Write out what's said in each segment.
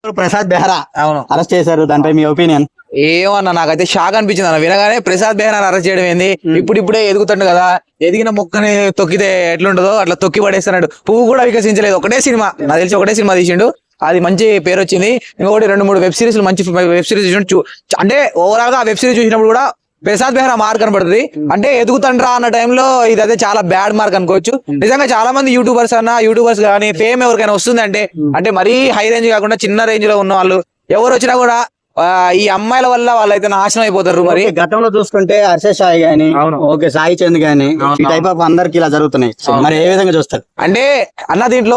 ప్రసాద్ బెహ్రా అవును అరెస్ట్ చేశారు, దానిపై మీ ఒపీనియన్? ఏమన్నా నాకైతే షాక్ అనిపించింది అన్న వినగానే. ప్రసాద్ బెహ్రాని అరెస్ట్ చేయడం ఏంది, ఇప్పుడిప్పుడే ఎదుగుతాడు కదా, ఎదిగిన మొక్కని తొక్కితే ఎట్లుంటదో అట్లా తొక్కి పడేస్తున్నాడు. పువ్వు కూడా వికసించలేదు. ఒకటే సినిమా, నాకు తెలిసి ఒకటే సినిమా తీసిండు, అది మంచి పేరు వచ్చింది. ఇంకొకటి 2-3 వెబ్ సిరీస్, మంచి వెబ్ సిరీస్ అంటే ఓవరాల్ గా ఆ వెబ్ సిరీస్ చూసినప్పుడు కూడా ప్రసాద్ బెహ్రా మార్క్ కనబడుతుంది. అంటే ఎదుగుతండ్రా అన్న టైంలో ఇదైతే చాలా బ్యాడ్ మార్క్ అనుకోవచ్చు. నిజంగా చాలా మంది యూట్యూబర్స్ కానీ ఫేమ్ ఎవరికైనా వస్తుంది అంటే మరీ హై రేంజ్ కాకుండా చిన్న రేంజ్ లో ఉన్న వాళ్ళు ఎవరు వచ్చినా కూడా ఈ అమ్మాయిల వల్ల వాళ్ళైతే నాశనం అయిపోతారు. మరి గతంలో చూసుకుంటే హర్ష సాయి గానీ, ఓకే సాయి చంద్ గానీ, ఈ టైప్ ఆఫ్ అందరికి ఇలా జరుగుతున్నాయి. మరి ఏ విధంగా చూస్తారు అంటే అన్న దీంట్లో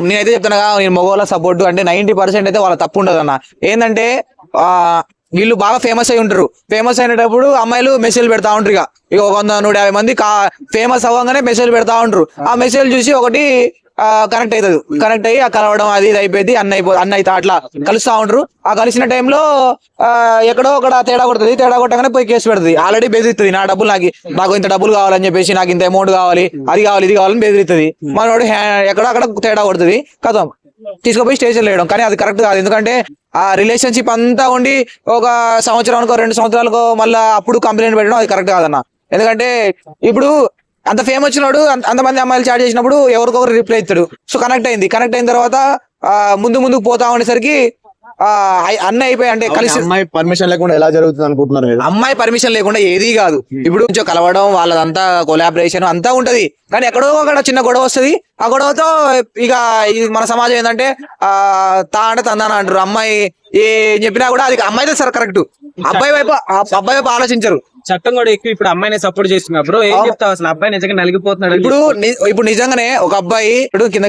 నేనైతే చెప్తున్నా, నేను మగవాళ్ళ సపోర్ట్ అంటే 90% అయితే వాళ్ళ తప్పు ఉండదు అన్న. ఏంటంటే వీళ్ళు బాగా ఫేమస్ అయి ఉంటారు. ఫేమస్ అయినప్పుడు అమ్మాయిలు మెసేజ్ పెడతా ఉంటారు. ఇక 100-150 మంది ఫేమస్ అవ్వగానే మెసేజ్ పెడతా ఉంటారు. ఆ మెసేజ్ చూసి ఒకటి కనెక్ట్ అవుతుంది. కనెక్ట్ అయ్యి ఆ కలవడం అది ఇది అయిపోయింది, అన్న అయితే అట్లా కలుస్తా ఉంటారు. ఆ కలిసిన టైంలో ఎక్కడో ఒక తేడా కొడుతుంది. తేడా కొట్టగానే పోయి కేసు పెడుతుంది. ఆల్రెడీ బెదిరిస్తుంది, నా డబ్బులు నాకు ఇంత డబ్బులు కావాలని చెప్పేసి, నాకు ఇంత అమౌంట్ కావాలి, అది కావాలి, ఇది కావాలని బెదిరిస్తుంది. మనోడు ఎక్కడో అక్కడ తేడా కొడుతుంది, కథం తీసుకుపోయి స్టేషన్ వేయడం. కానీ అది కరెక్ట్ కాదు. ఎందుకంటే ఆ రిలేషన్షిప్ అంతా ఉండి ఒక సంవత్సరానికో 2 సంవత్సరాలకో మళ్ళీ అప్పుడు కంప్లైంట్ పెట్టడం అది కరెక్ట్ కాదన్న. ఎందుకంటే ఇప్పుడు అంత ఫేమ్ వచ్చినాడు, అంతమంది అమ్మాయిలు చాట్ చేసినప్పుడు ఎవరికొకరు రిప్లై ఇస్తాడు. సో కనెక్ట్ అయిన తర్వాత ముందుకు పోతా ఉండేసరికి అన్న అయిపోయి అంటే కలిసి అమ్మాయి పర్మిషన్ లేకుండా ఎలా జరుగుతుంది అనుకుంటున్నారు? అమ్మాయి పర్మిషన్ లేకుండా ఏది కాదు. ఇప్పుడు కొంచెం కలవడం, వాళ్ళదంతా కొలాబరేషన్ అంతా ఉంటది. కానీ ఎక్కడో అక్కడ చిన్న గొడవ వస్తుంది. ఆ గొడవతో ఇక మన సమాజం ఏంటంటే అంటే తందాన అంటారు. అమ్మాయి ఏం చెప్పినా కూడా అది అమ్మాయితో సార్ కరెక్ట్, అబ్బాయి వైపు ఆలోచించరు. చట్టం కూడా ఎక్కువ ఇప్పుడు అమ్మాయిని సపోర్ట్ చేస్తున్నారు బ్రో. ఏం చెప్తావు అసలు? అబ్బాయి నిజంగా నలిగిపోతున్నాడు. ఇప్పుడు నిజంగానే ఒక అబ్బాయి ఇప్పుడు కింద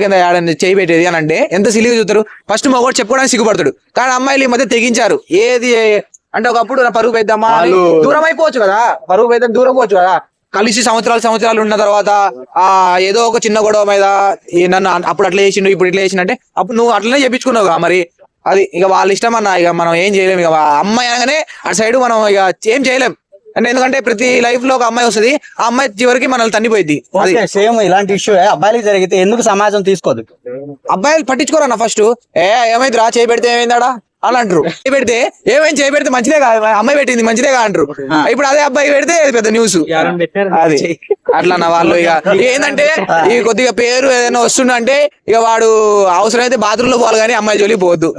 చేయి పెట్టేది అని అంటే ఎంత సిలిగా చూస్తారు. ఫస్ట్ మగవాడు చెప్పుకోవడానికి సిగ్గుపడతాడు. కానీ అమ్మాయిలు ఈ మధ్య తెగించారు. ఏది అంటే ఒకప్పుడు పరుగు పెద్దమ్మా దూరం అయిపోవచ్చు కదా, పరుగు పెద్ద దూరం పోవచ్చు కదా. కలిసి సంవత్సరాలు ఉన్న తర్వాత ఏదో ఒక చిన్న గొడవ మీద నన్ను అప్పుడు అట్లా చేసిండు, ఇప్పుడు ఇట్లా చేసిండు అప్పుడు నువ్వు అట్లనే చెప్పించుకున్నావు మరి. అది ఇక వాళ్ళ ఇష్టం అన్న. ఇక మనం ఏం చేయలేము. ఇక అమ్మాయి అనగానే అటు సైడ్ మనం ఇక ఏం చేయలేం. అంటే ఎందుకంటే ప్రతి లైఫ్ లో ఒక అమ్మాయి వస్తుంది, ఆ అమ్మాయి చివరికి మనల్ని తన్నిపోయింది. సేమ్ ఇలాంటి ఇష్యూ అబ్బాయిలకి జరిగితే ఎందుకు సమాజం తీసుకోదు? అబ్బాయిలు పట్టించుకోరన్న. ఫస్ట్ ఏమైంది రా, చేయి పెడితే ఏమైందాడా అని అంటారు. పెడితే ఏమైంది, చేయి పెడితే మంచిదే కాదు, అమ్మాయి పెట్టింది మంచిదేగా అంటారు. ఇప్పుడు అదే అబ్బాయి పెడితే పెద్ద న్యూస్. అది అట్లా వాళ్ళు ఇక ఏంటంటే ఈ కొద్దిగా పేరు ఏదైనా వస్తుందంటే ఇక వాడు అవసరమైతే బాత్రూమ్ లో పోవాలి కానీ అమ్మాయి జోలికి పోవద్దు.